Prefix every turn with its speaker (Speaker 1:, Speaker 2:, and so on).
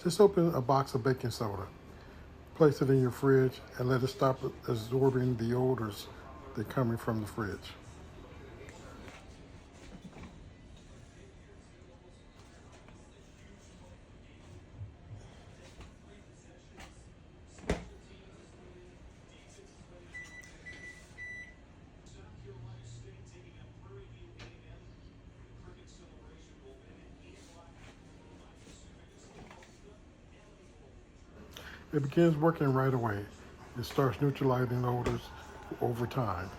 Speaker 1: Just open a box of baking soda, place it in your fridge, and let it stop absorbing the odors that are coming from the fridge. It begins working right away. It starts neutralizing odors over time.